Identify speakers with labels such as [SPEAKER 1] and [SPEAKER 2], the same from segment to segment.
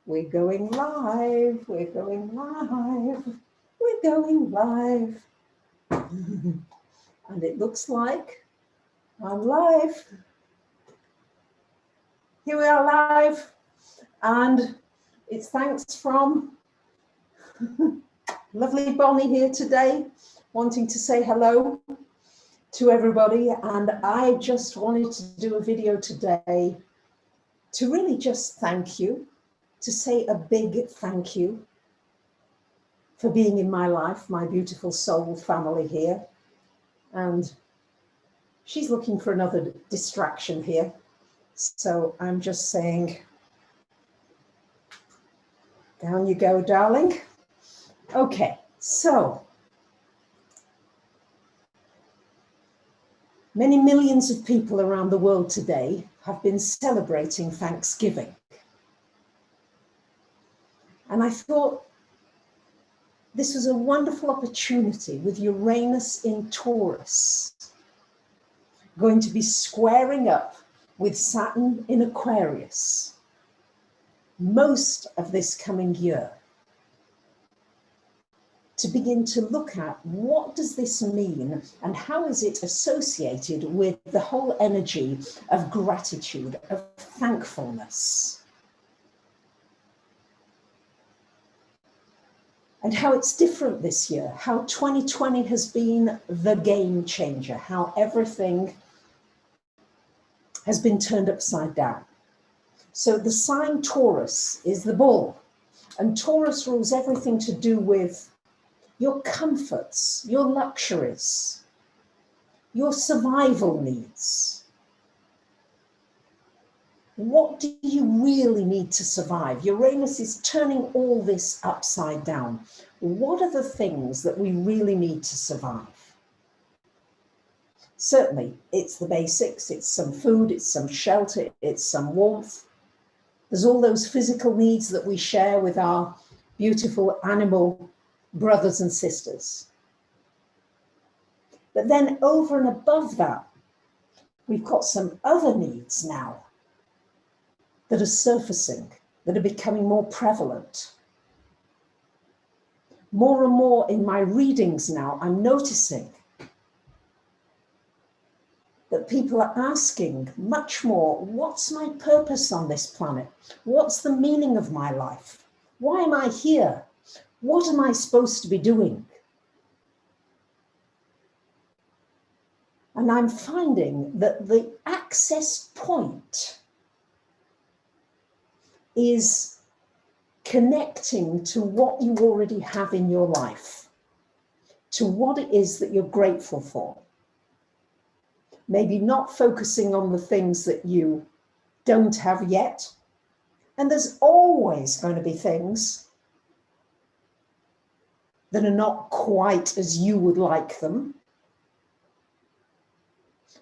[SPEAKER 1] We're going live, we're going live, we're going live. And it looks like I'm live. Here we are live. And it's thanks from lovely Bonnie here today, wanting to say hello to everybody. And I just wanted to do a video today to really just thank you, to say a big thank you for being in my life, my beautiful soul family here. And she's looking for another distraction here. So I'm just saying, down you go, darling. Okay, so many millions of people around the world today have been celebrating Thanksgiving. And I thought this was a wonderful opportunity with Uranus in Taurus, going to be squaring up with Saturn in Aquarius most of this coming year, to begin to look at what does this mean and how is it associated with the whole energy of gratitude, of thankfulness. And how it's different this year, how 2020 has been the game changer, how everything has been turned upside down. So the sign Taurus is the bull, and Taurus rules everything to do with your comforts, your luxuries, your survival needs. What do you really need to survive? Uranus is turning all this upside down. What are the things that we really need to survive? Certainly, it's the basics. It's some food, it's some shelter, it's some warmth. There's all those physical needs that we share with our beautiful animal brothers and sisters. But then over and above that, we've got some other needs now that are surfacing, that are becoming more prevalent. More and more in my readings now, I'm noticing that people are asking much more, what's my purpose on this planet? What's the meaning of my life? Why am I here? What am I supposed to be doing? And I'm finding that the access point is connecting to what you already have in your life, to what it is that you're grateful for. Maybe not focusing on the things that you don't have yet. And there's always going to be things that are not quite as you would like them.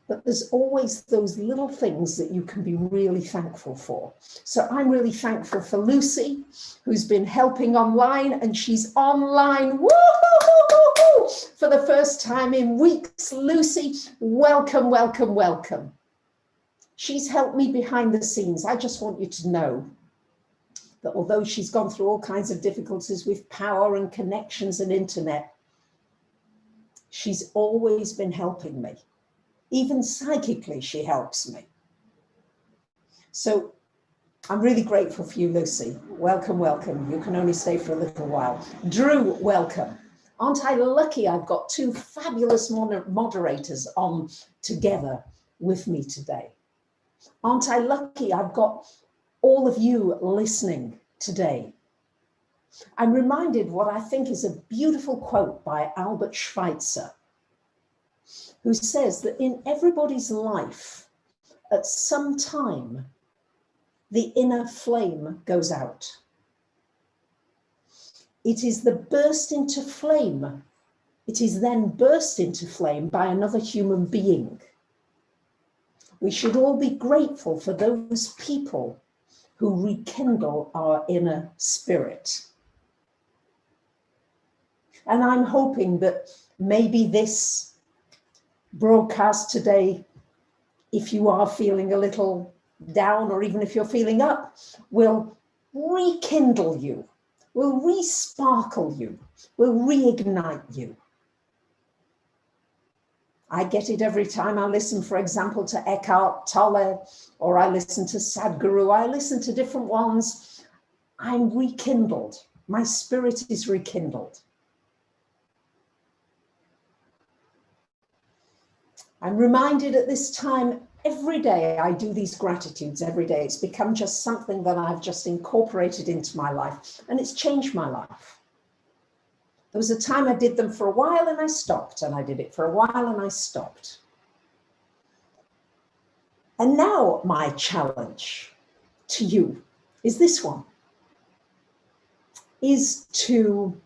[SPEAKER 1] But there's always those little things that you can be really thankful for. So I'm really thankful for Lucy, who's been helping online, and she's online for the first time in weeks. Lucy, welcome, welcome, welcome. She's helped me behind the scenes. I just want you to know that although she's gone through all kinds of difficulties with power and connections and internet, she's always been helping me. Even psychically, she helps me. So I'm really grateful for you, Lucy. Welcome, welcome. You can only stay for a little while. Drew, welcome. Aren't I lucky I've got two fabulous moderators on together with me today? Aren't I lucky I've got all of you listening today? I'm reminded what I think is a beautiful quote by Albert Schweitzer, who says that in everybody's life, at some time, the inner flame goes out. It is the burst into flame. It is then burst into flame by another human being. We should all be grateful for those people who rekindle our inner spirit. And I'm hoping that maybe this broadcast today, if you are feeling a little down or even if you're feeling up, will rekindle you, will re-sparkle you, will reignite you. I get it every time I listen, for example, to Eckhart Tolle, or I listen to Sadhguru, I listen to different ones. I'm rekindled. My spirit is rekindled. I'm reminded at this time, every day I do these gratitudes every day. It's become just something that I've just incorporated into my life, and it's changed my life. There was a time I did them for a while and I stopped, and I did it for a while and I stopped. And now my challenge to you is this one, is to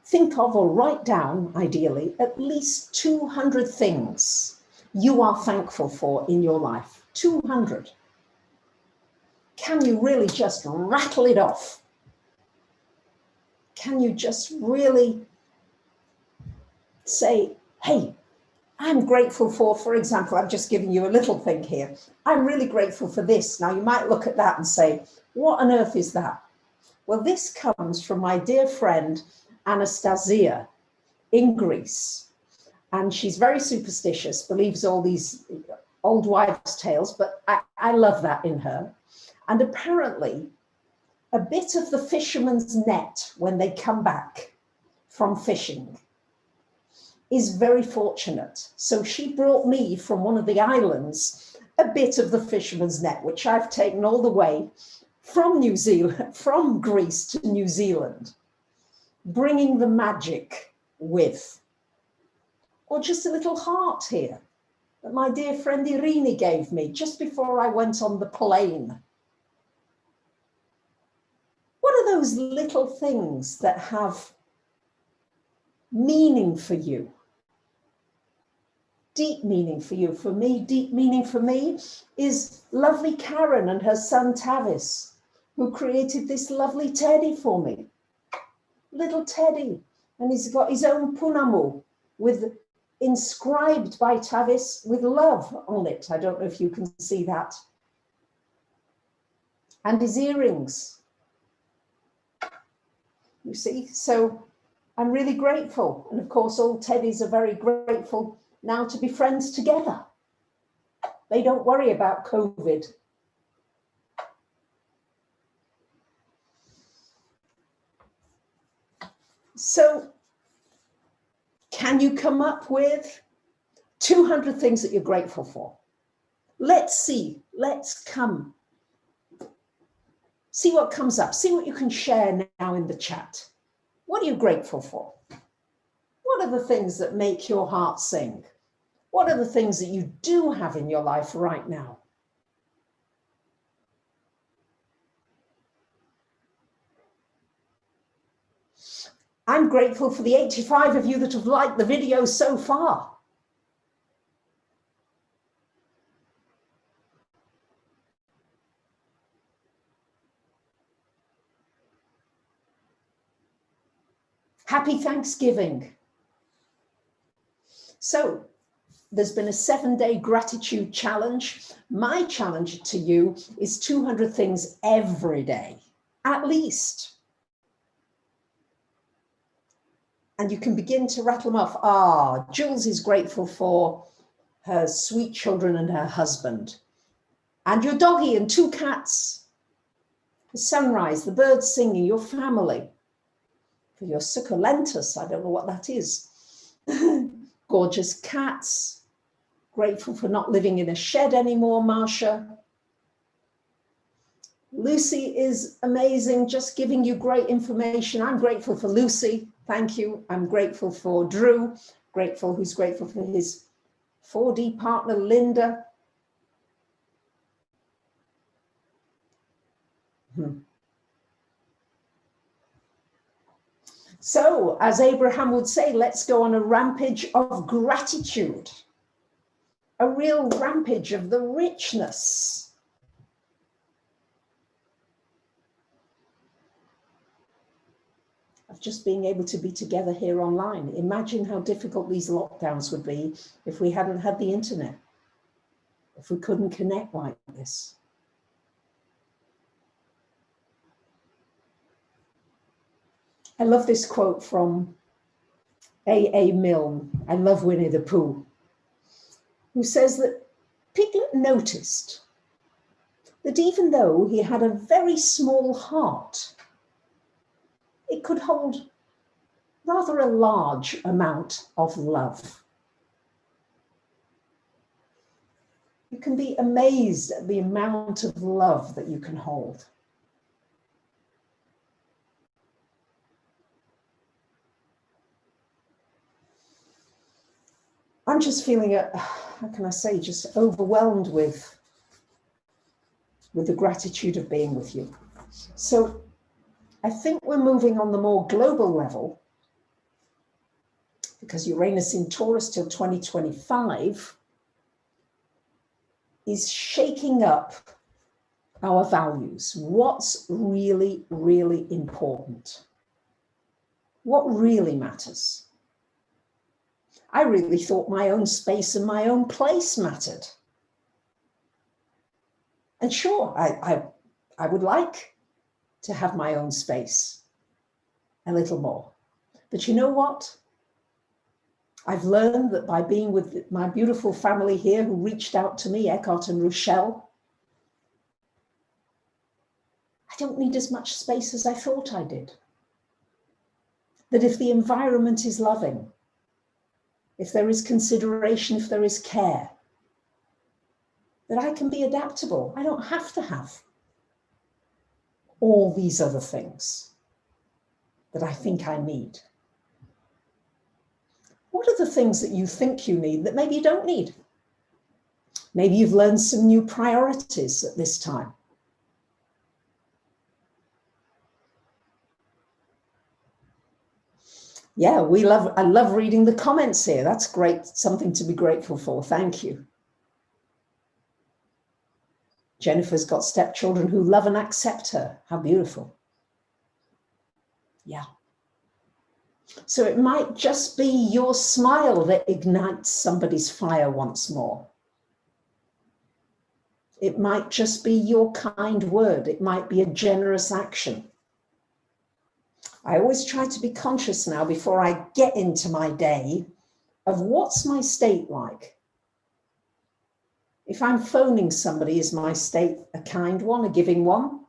[SPEAKER 1] think of or write down, ideally, at least 200 things you are thankful for in your life. 200. Can you really just rattle it off? Can you just really say, hey, I'm grateful for example, I'm just giving you a little thing here. I'm really grateful for this. Now you might look at that and say, what on earth is that? Well, this comes from my dear friend, Anastasia in Greece. And she's very superstitious, believes all these old wives' tales, but I love that in her. And apparently, a bit of the fisherman's net when they come back from fishing is very fortunate. So she brought me from one of the islands a bit of the fisherman's net, which I've taken all the way from New Zealand, from Greece to New Zealand, bringing the magic with. Or just a little heart here that my dear friend Irene gave me just before I went on the plane. What are those little things that have meaning for you? Deep meaning for you. For me, deep meaning for me is lovely Karen and her son Tavis, who created this lovely teddy for me. Little teddy. And he's got his own punamu with inscribed by Tavis with love on it. I don't know if you can see that. And his earrings. You see, so I'm really grateful. And of course, all teddies are very grateful now to be friends together. They don't worry about COVID. So can you come up with 200 things that you're grateful for? Let's see, see what comes up, see what you can share now in the chat. What are you grateful for? What are the things that make your heart sing? What are the things that you do have in your life right now? I'm grateful for the 85 of you that have liked the video so far. Happy Thanksgiving. So there's been a 7-day gratitude challenge. My challenge to you is 200 things every day, at least. And you can begin to rattle them off. Jules is grateful for her sweet children and her husband, and your doggy and 2 cats, the sunrise, the birds singing, your family, for your succulentus, I don't know what that is, gorgeous cats, grateful for not living in a shed anymore, Marsha. Lucy is amazing, just giving you great information. I'm grateful for Lucy. Thank you. I'm grateful for Drew, who's grateful for his 4D partner, Linda. So, as Abraham would say, let's go on a rampage of gratitude, a real rampage of the richness of just being able to be together here online. Imagine how difficult these lockdowns would be if we hadn't had the internet, if we couldn't connect like this. I love this quote from A. Milne. I love Winnie the Pooh, who says that Piglet noticed that even though he had a very small heart, it could hold rather a large amount of love. You can be amazed at the amount of love that you can hold. I'm just feeling, how can I say, just overwhelmed with the gratitude of being with you. So I think we're moving on the more global level, because Uranus in Taurus till 2025 is shaking up our values. What's really, really important? What really matters? I really thought my own space and my own place mattered. And sure, I would like to have my own space a little more. But you know what? I've learned that by being with my beautiful family here who reached out to me, Eckhart and Rochelle, I don't need as much space as I thought I did. That if the environment is loving, if there is consideration, if there is care, that I can be adaptable. I don't have to have all these other things that I think I need. What are the things that you think you need that maybe you don't need? Maybe you've learned some new priorities at this time. Yeah, I love reading the comments here. That's great, something to be grateful for. Thank you. Jennifer's got stepchildren who love and accept her. How beautiful. Yeah. So it might just be your smile that ignites somebody's fire once more. It might just be your kind word. It might be a generous action. I always try to be conscious now before I get into my day of what's my state like. If I'm phoning somebody, is my state a kind one, a giving one?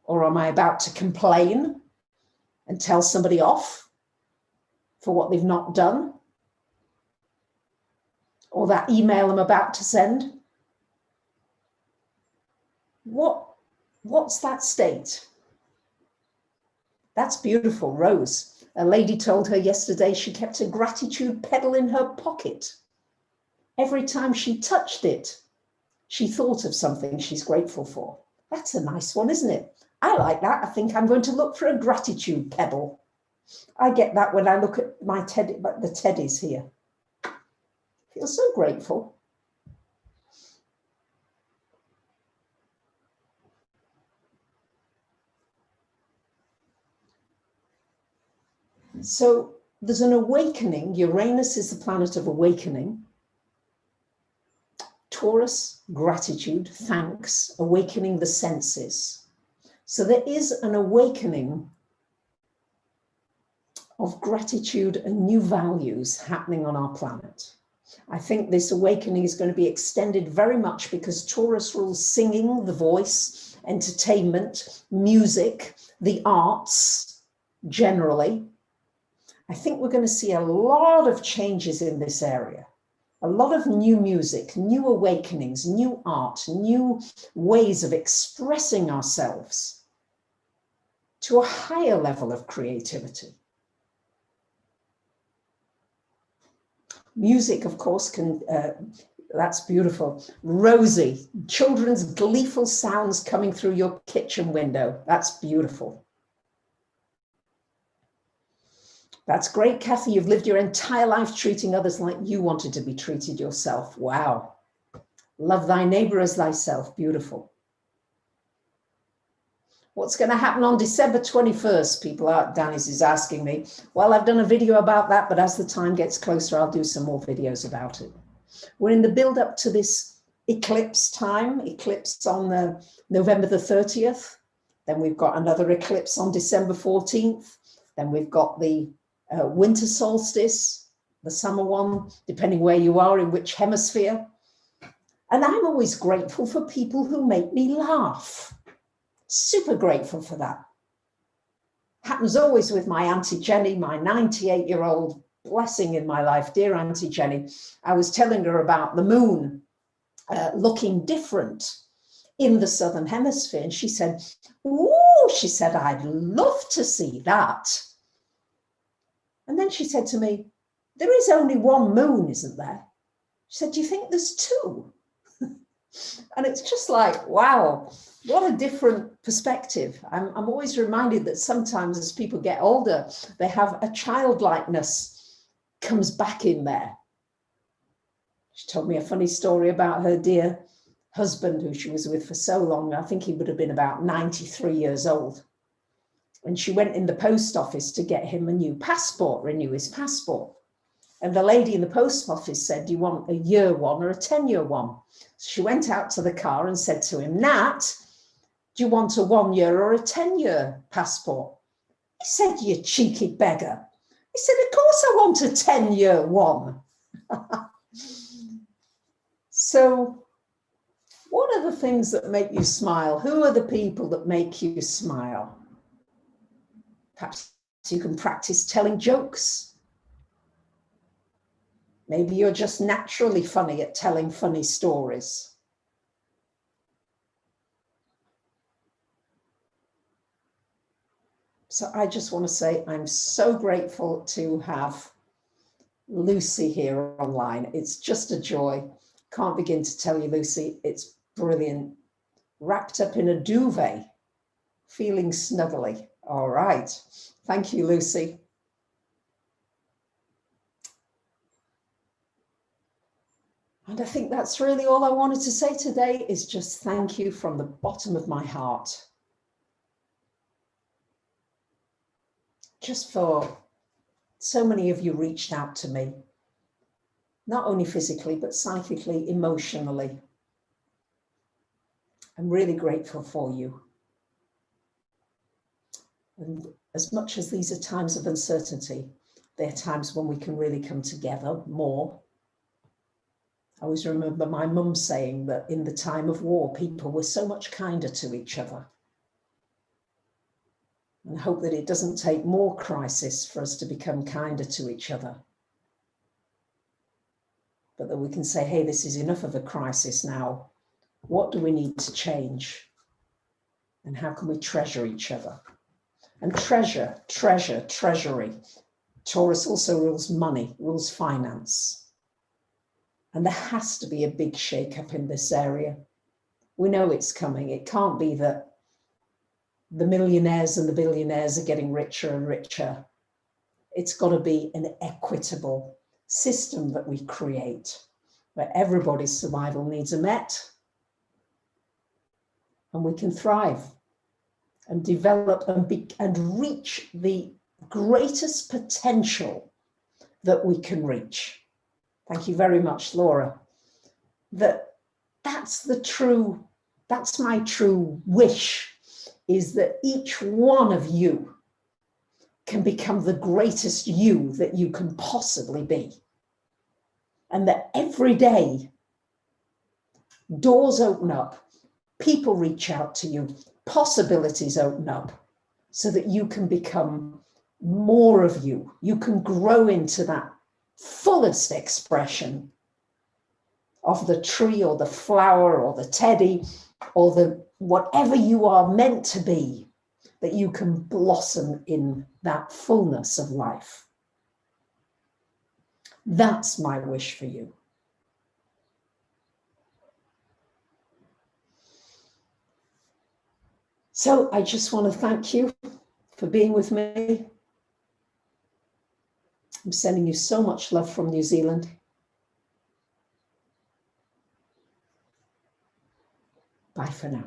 [SPEAKER 1] Or am I about to complain and tell somebody off for what they've not done? Or that email I'm about to send? What's that state? That's beautiful, Rose. A lady told her yesterday she kept a gratitude pedal in her pocket. Every time she touched it, she thought of something she's grateful for. That's a nice one, isn't it? I like that. I think I'm going to look for a gratitude pedal. I get that when I look at the teddies here. I feel so grateful. So there's an awakening. Uranus is the planet of awakening. Taurus, gratitude, thanks, awakening the senses. So there is an awakening of gratitude and new values happening on our planet. I think this awakening is going to be extended very much because Taurus rules singing, the voice, entertainment, music, the arts, generally. I think we're going to see a lot of changes in this area. A lot of new music, new awakenings, new art, new ways of expressing ourselves to a higher level of creativity. Music, of course, that's beautiful. Rosie, children's gleeful sounds coming through your kitchen window. That's beautiful. That's great, Kathy. You've lived your entire life treating others like you wanted to be treated yourself. Wow. Love thy neighbor as thyself. Beautiful. What's going to happen on December 21st? Danny's is asking me. Well, I've done a video about that, but as the time gets closer, I'll do some more videos about it. We're in the build up to this eclipse time, eclipse on November the 30th. Then we've got another eclipse on December 14th. Then we've got the winter solstice, the summer one, depending where you are, in which hemisphere. And I'm always grateful for people who make me laugh. Super grateful for that. Happens always with my Auntie Jenny, my 98-year-old blessing in my life, dear Auntie Jenny. I was telling her about the moon looking different in the southern hemisphere, and she said, "Ooh," she said, "I'd love to see that." And then she said to me, "There is only one moon, isn't there?" She said, "Do you think there's two?" And it's just like, wow, what a different perspective. I'm always reminded that sometimes as people get older, they have a childlikeness comes back in there. She told me a funny story about her dear husband, who she was with for so long. I think he would have been about 93 years old. And she went in the post office to get him a new passport, renew his passport. And the lady in the post office said, "Do you want a year one or a 10-year one?" So she went out to the car and said to him, "Nat, do you want a 1-year or a 10-year passport?" He said, "You cheeky beggar." He said, "Of course I want a 10-year one." So what are the things that make you smile? Who are the people that make you smile? Perhaps you can practice telling jokes. Maybe you're just naturally funny at telling funny stories. So I just want to say I'm so grateful to have Lucy here online. It's just a joy. Can't begin to tell you, Lucy, it's brilliant. Wrapped up in a duvet, feeling snuggly. All right. Thank you, Lucy. And I think that's really all I wanted to say today, is just thank you from the bottom of my heart. Just for so many of you reached out to me, not only physically, but psychically, emotionally. I'm really grateful for you. And as much as these are times of uncertainty, they're times when we can really come together more. I always remember my mum saying that in the time of war, people were so much kinder to each other. And I hope that it doesn't take more crisis for us to become kinder to each other. But that we can say, hey, this is enough of a crisis now. What do we need to change? And how can we treasure each other? And treasure, treasury. Taurus also rules money, rules finance. And there has to be a big shake-up in this area. We know it's coming. It can't be that the millionaires and the billionaires are getting richer and richer. It's got to be an equitable system that we create, where everybody's survival needs are met, and we can thrive and develop and reach the greatest potential that we can reach. Thank you very much, Laura. That's my true wish, is that each one of you can become the greatest you that you can possibly be. And that every day, doors open up, people reach out to you, possibilities open up, so that you can become more of you. You can grow into that fullest expression of the tree or the flower or the teddy or the whatever you are meant to be, that you can blossom in that fullness of life. That's my wish for you. So I just want to thank you for being with me. I'm sending you so much love from New Zealand. Bye for now.